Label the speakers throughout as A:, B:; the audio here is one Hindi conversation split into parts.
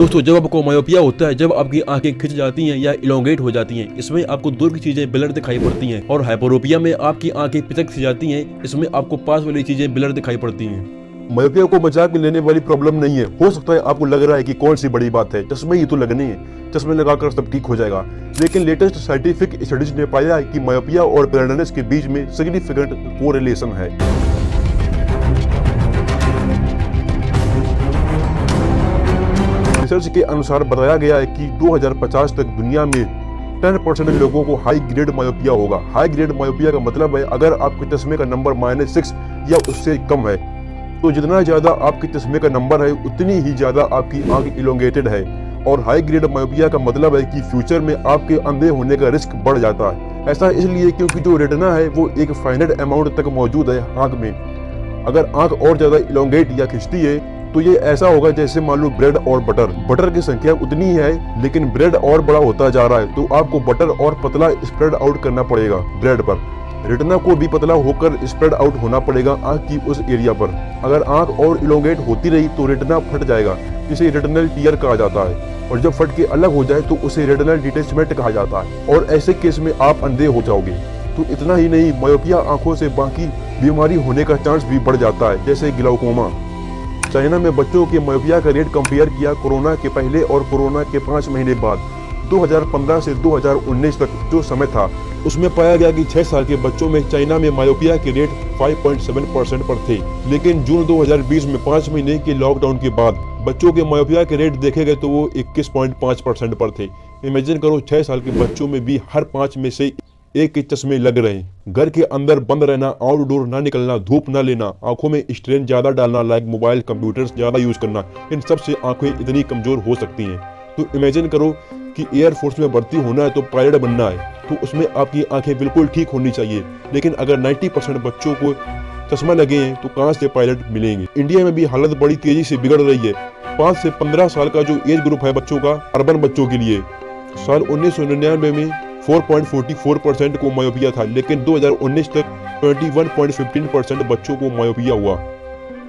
A: दोस्तों, जब आपको मायोपिया होता है, जब आपकी आंखें खिंच जाती हैं या इलोंगेट हो जाती हैं, इसमें आपको दूर की चीजें ब्लर दिखाई पड़ती हैं। और हाइपरोपिया में आपकी आंखें पिचक सी जाती हैं, इसमें आपको पास वाली चीजें ब्लर दिखाई पड़ती हैं।
B: मायोपिया को मजाक में लेने वाली प्रॉब्लम नहीं है। हो सकता है आपको लग रहा है कि कौन सी बड़ी बात है, चश्मे ही तो लगने हैं, चश्मे लगाकर सब ठीक हो जाएगा। लेकिन लेटेस्ट साइंटिफिक स्टडीज ने पाया है कि मायोपिया और ब्लाइंडनेस के बीच में सिग्निफिकेंट कोरिलेशन है। रिसर्च के अनुसार बताया गया है कि 2050 तक दुनिया में 10% लोगों को हाई ग्रेड मायोपिया होगा। हाई ग्रेड मायोपिया का मतलब है अगर आपके चश्मे का नंबर -6 या उससे कम है, तो जितना ज्यादा आपके चश्मे का नंबर है उतनी ही ज्यादा आपकी आंख इलोंगेटेड है। और हाई ग्रेड मायोपिया का मतलब है कि फ्यूचर में आपके अंधे होने का रिस्क बढ़ जाता है। ऐसा इसलिए क्योंकि जो रेटिना है वो एक फाइनाइट अमाउंट तक मौजूद है आंख में। अगर आंख और ज्यादा इलोंगेट या खिंचती है तो ये ऐसा होगा जैसे मान लो ब्रेड और बटर की संख्या उतनी ही है, लेकिन ब्रेड और बड़ा होता जा रहा है, तो आपको बटर और पतला स्प्रेड आउट करना पड़ेगा ब्रेड पर। रेटिना को भी पतला होकर स्प्रेड आउट होना पड़ेगा आंख की उस एरिया पर। अगर आंख और इलोंगेट होती रही तो रेटिना फट जाएगा, जिसे रेटिनल टीयर कहा जाता है। और जब फट के अलग हो जाए तो उसे रेटिनल डिटैचमेंट कहा जाता है, और ऐसे केस में आप अंधे हो जाओगे। तो इतना ही नहीं, मायोपिया आंखों से बाकी बीमारी होने का चांस भी बढ़ जाता है, जैसे ग्लाउकोमा। चाइना में बच्चों के मायोपिया का रेट कंपेयर किया कोरोना के पहले और कोरोना के 5 महीने बाद। 2015 से 2019 तक जो समय था, उसमें पाया गया कि 6 साल के बच्चों में चाइना में मायोपिया के रेट 5.7% पर थे। लेकिन जून 2020 में 5 महीने के लॉकडाउन के बाद बच्चों के मायोपिया के रेट देखे गए तो वो 21.5% पर थे। इमेजिन करो, 6 साल के बच्चों में भी हर 5 में से एक के चश्मे लग रहे हैं। घर के अंदर बंद रहना, आउटडोर ना निकलना, धूप ना लेना, आंखों में स्ट्रेन ज्यादा डालना, लाइक मोबाइल कंप्यूटर्स ज्यादा यूज करना, इन सब से आंखें इतनी कमजोर हो सकती हैं। तो इमेजिन करो कि एयरफोर्स में भर्ती होना है तो पायलट बनना है, तो उसमें आपकी आंखें बिल्कुल ठीक होनी चाहिए। लेकिन अगर 90% बच्चों को चश्मा लगे हैं तो कहाँ से पायलट मिलेंगे। इंडिया में भी हालत बड़ी तेजी से बिगड़ रही है। 5 से 15 साल का जो एज ग्रुप है बच्चों का, अर्बन बच्चों के लिए, साल 1999 में 4.44% को मायोपिया था, लेकिन 2019 तक 21.15% बच्चों को मायोपिया हुआ।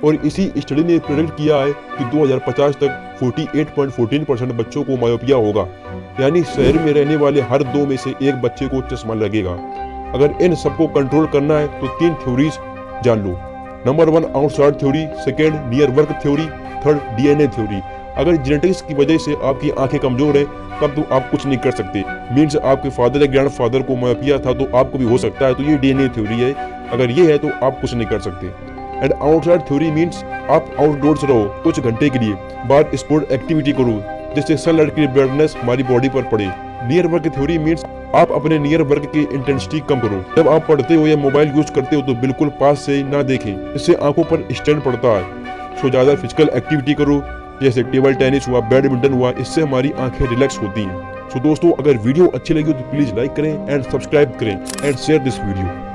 B: और इसी स्टडी ने प्रेडिक्ट किया है कि 2050 तक 48.14% बच्चों को मायोपिया होगा, यानी शहर में रहने वाले हर 2 में से एक बच्चे को चश्मा लगेगा। अगर इन सबको कंट्रोल करना है तो 3 थ्योरीज जान लो। Number 1 outside theory, second network theory, third DNA theory. अगर जेनेटिक्स की वजह से आपकी आंखें कमजोर है तब तो आप कुछ नहीं कर सकते। मीन्स आपके फादर या ग्रैंडफादर को मायोपिया था तो आपको भी हो सकता है, तो ये डीएनए थ्योरी है। अगर ये है तो आप कुछ नहीं कर सकते। एंड आउटसाइड थ्योरी मीन्स आप आउटडोर्स रहो कुछ घंटे के लिए, बाहर स्पोर्ट एक्टिविटी करो जिससे सनलाइट की ब्राइटनेस हमारी बॉडी पर पड़े। नियर वर्क थ्योरी मीन्स आप अपने नियर वर्क की इंटेंसिटी कम करो। जब आप पढ़ते हो या मोबाइल यूज करते हो तो बिल्कुल पास से ना देखें, इससे आंखों पर स्ट्रेन पड़ता है। सो ज्यादा फिजिकल एक्टिविटी करो, जैसे टेबल टेनिस हुआ, बैडमिंटन हुआ, इससे हमारी आंखें रिलैक्स होती हैं। सो दोस्तों, अगर वीडियो अच्छी लगी तो प्लीज लाइक करें एंड सब्सक्राइब करें एंड शेयर दिस वीडियो।